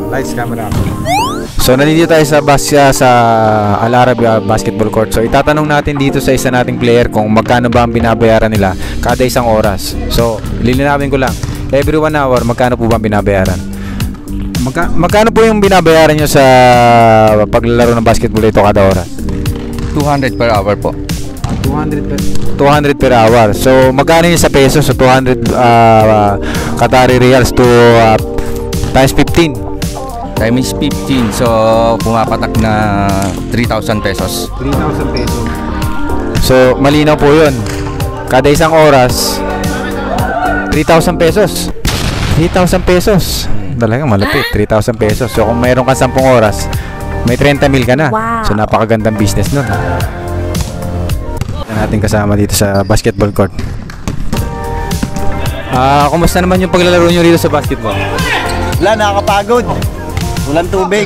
Lights, camera. So nandito tayo sa Al Arab Basketball Court. So itatanong natin dito sa isa nating player kung magkano ba ang binabayaran nila kada isang oras. So lilinawin ko lang, every 1 hour magkano po ba ang binabayaran? Magkano po yung binabayaran nyo sa paglalaro ng basketball ito kada oras? 200 per hour po. 200 per hour. So magkano yun sa peso? So 200 Qatari riyals to times 15. Times 15. So pumapatak na 3,000 pesos. 3,000 pesos. So malinaw po yun. Kada isang oras 3,000 pesos. 3,000 pesos. Talagang malapit. 3,000 pesos. So kung mayroon ka 10 oras, may 30 mil ka na. Wow. So napakagandang business nun. Natin kasama dito sa basketball court. Kumusta naman yung paglalaro nyo dito sa basketball? Wala, nakakapagod. Walang tubig.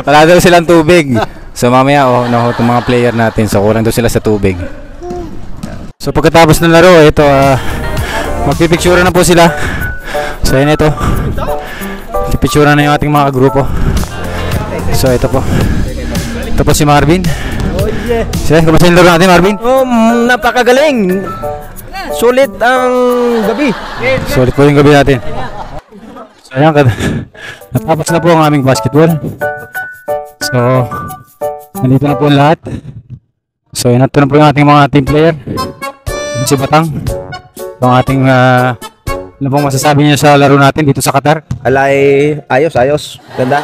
Wala daw silang tubig. So mamaya itong mga player natin, so kulang daw sila sa tubig. So pagkatapos ng laro, ito magpipicture na po sila. So yun ito. Pipicture na yung ating mga grupo. So ito po. Ito po si Marvin. Sige, kumusta yung laro natin, Marvin? Napakagaling. Sulit ang gabi. Sulit po yung gabi natin. So ayan, natapos na po ang aming basketball. So nandito na po ang lahat. So yun, ito na po yung ating mga team player. Si Batang. Ito ang ating ano pong masasabi niyo sa laro natin dito sa Qatar? Alay, ayos. Ganda.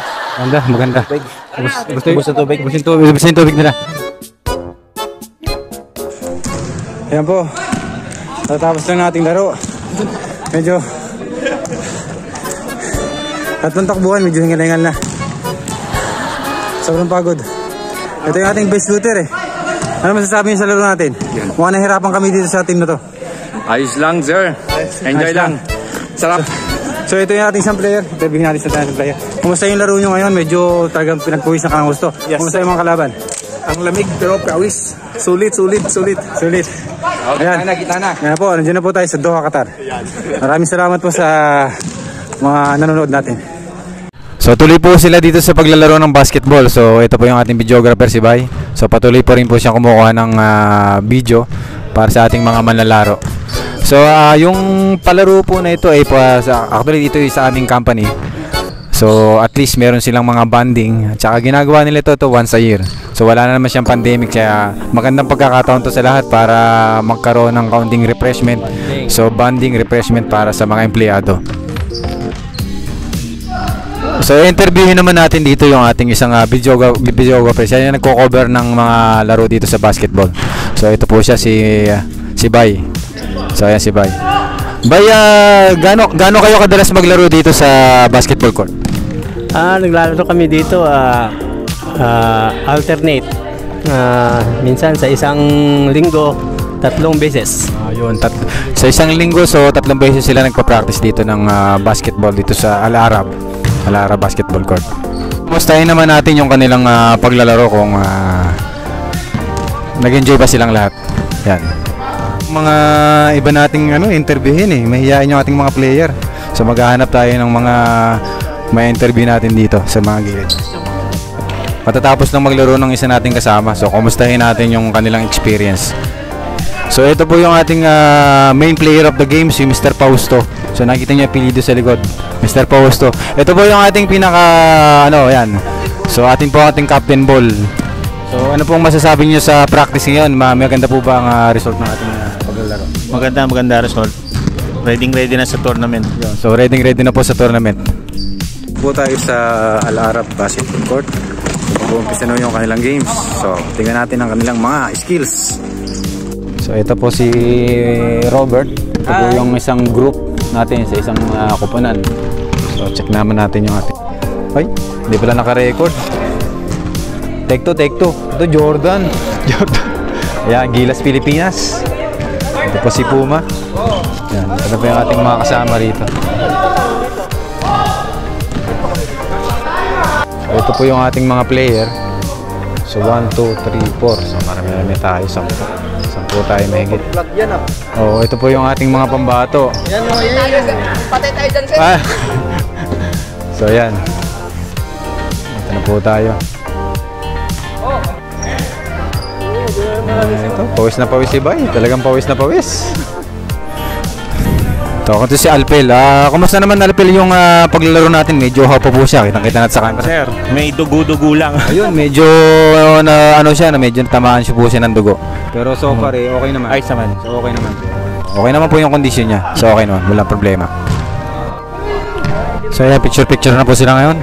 Maganda. Gusto tubig. Gusto yung tubig nila. Ayan po. Natapos lang nating laro. Medyo tatlong takbuhan, medyo hingal-hingal na. Sobrang pagod. Ito yung ating best shooter eh. Ano masasabi niyo sa laro natin? Mukhang nahirapan kami dito sa team na to. Ayos lang, sir. Enjoy lang. Sarap. So ito yung ating isang player. Interviewin natin sa ating player. Kumusta yung laro nyo ngayon? Medyo talagang pinagpuwis na kang gusto. Yes. Kumusta yung mga kalaban? Ang lamig pero kawis. Sulit. Ayan. Gitna na. Ayan po, nandiyan na po tayo sa Doha, Qatar. Maraming salamat po sa mga nanonood natin. So tuloy po sila dito sa paglalaro ng basketball. So ito po yung ating videographer si Bay. So patuloy po rin po siyang kumukuha ng video para sa ating mga manlalaro. So yung palaro po na ito ay actually dito sa aming company. So at least meron silang mga bonding. At saka ginagawa nila ito once a year. So wala na naman siyang pandemic, kaya magandang pagkakataon to sa lahat para magkaroon ng kaunting refreshment. So bonding, refreshment para sa mga empleyado. So interviewin naman natin dito yung ating isang videographer. Siya yung nagko-cover ng mga laro dito sa basketball. So ito po siya si Bay. So ayan si Bay. Bay, gaano kayo kadalas maglaro dito sa basketball court? Naglalaro kami dito alternate. Minsan sa isang linggo 3 beses. Sa isang linggo, so 3 beses sila nagpa-practice dito ng basketball dito sa Al Arab Basketball Court. Kumustahin naman natin yung kanilang paglalaro kung nag-enjoy ba silang lahat. Yan. Mga iba nating interviewin eh. Mahihain yung ating mga player. So maghahanap tayo ng mga may interview natin dito sa mga gilid. Matatapos ng maglaro ng isa nating kasama. So kumustahin natin yung kanilang experience. So ito po yung ating main player of the game, si Mr. Fausto. So nakita niyo apelyido sa likod, Mr. Fausto. Ito po yung ating pinaka yan. So ating captain ball. So ano pong masasabi niyo sa practice ngayon? Maganda po ba ang result ng ating paglalaro? Maganda result. Ready na sa tournament. So ready na po sa tournament. Po tayo sa Al Arab Basketball Court. Mag-uumpisa na yung kanilang games. So tingnan natin ang kanilang mga skills. So ito po si Robert. Ito po yung isang group natin sa isang kupunan. So check naman natin yung ating. Ay, hindi pala naka-record. Take two. Ito Jordan. Ayan, Gilas Pilipinas. Ito po si Puma. Ayan, ito na po yung ating mga kasama rito. So, ito po yung ating mga player. So 1, 2, 3, 4. So marami tayo. 10 tayo mahigit. Oh, ito po yung ating mga pambato. Yan. Patay tayo dyan, sir. So ayan. Ito na po tayo. Ito, pawis na pawis si Bay. Talagang pawis na pawis. Ito, ito si Alpel. Kumusta naman Alpel yung paglalaro natin? Medyo hapa po siya. Kitang-kita natin sa camera. Sir, may dugo-dugo lang. Ayun, medyo ano siya, medyo tamaan siya po siya ng dugo. Pero so far okay naman. Ayos naman. So okay naman. Okay naman po yung kondisyon niya. So okay naman, walang problema. So yeah, picture na po sila ngayon.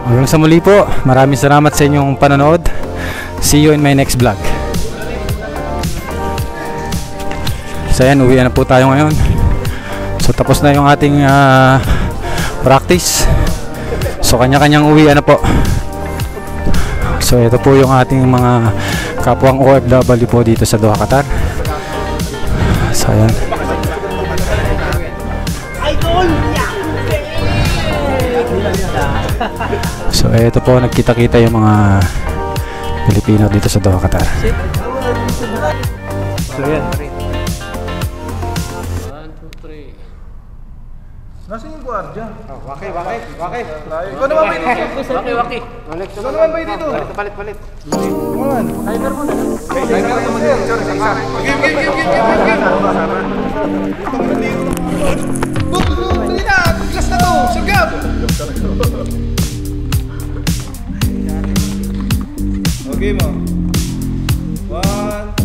Hanggang sa muli po, maraming salamat sa inyong panonood. See you in my next vlog. So ayan, uwi na po tayo ngayon. So tapos na yung ating practice. So kanya-kanyang uwi na po. So ito po yung ating mga kapwang OFW po dito sa Doha, Qatar. So ayan. So ito po, nagkita-kita yung mga Pilipino dito sa Doha, Qatar. So ayan. Nasaan yung guardia? Waki. Ikaw naman ba dito? Waki. Ikaw naman ba dito? Palit. Driver naman dito. Game. Dali na! Bilas na to! Surgab! Okay mo. 1,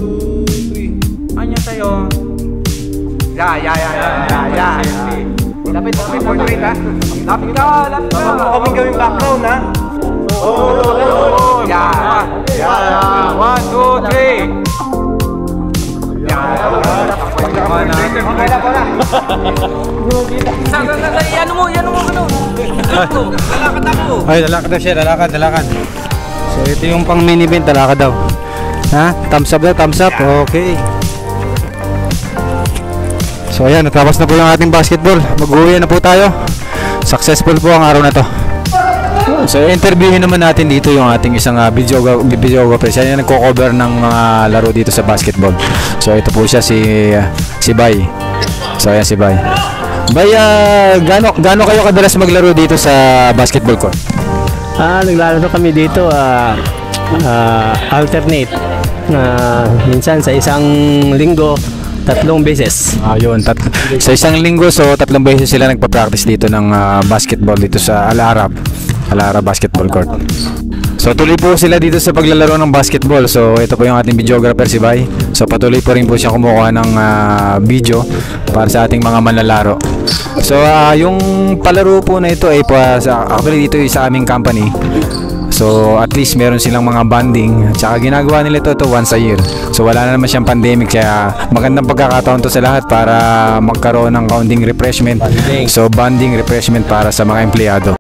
2, 3. Anya sa'yo? Ya. Lapit, portrait ha? Lapit ka! Kaming gawing background ha? Ya. 1, 2, 3. Ya. Okay na po na. Ano mo? Lalakad ako. Ay, lalakad daw siya, lalakad. So ito yung pang mini event, lalakad daw. Ha? Thumbs up. Okay. So ayan, natapos na po yung ating basketball. Mag-uwi na po tayo. Successful po ang araw na to. So interviewin naman natin dito yung ating isang videographer. Siya yung nagko-cover ng mga laro dito sa basketball. So ito po siya si Bay. So ayan si Bay. Bay, gaano kayo kadalas maglaro dito sa basketball court? Naglalaro kami dito alternate. Minsan sa isang linggo 3 beses. Yun, sa isang linggo, so 3 beses sila nagpa-practice dito ng basketball dito sa Al Arab Basketball Court. So tuloy po sila dito sa paglalaro ng basketball. So ito po yung ating videographer si Bay. So patuloy po rin po siya kumukuha ng video para sa ating mga manlalaro. So yung palaro po na ito ay actually dito sa aming company. So at least meron silang mga bonding. At saka ginagawa nila ito once a year. So wala na naman siyang pandemic, kaya magandang pagkakataon to sa lahat para magkaroon ng kaunting refreshment. So bonding refreshment para sa mga empleyado.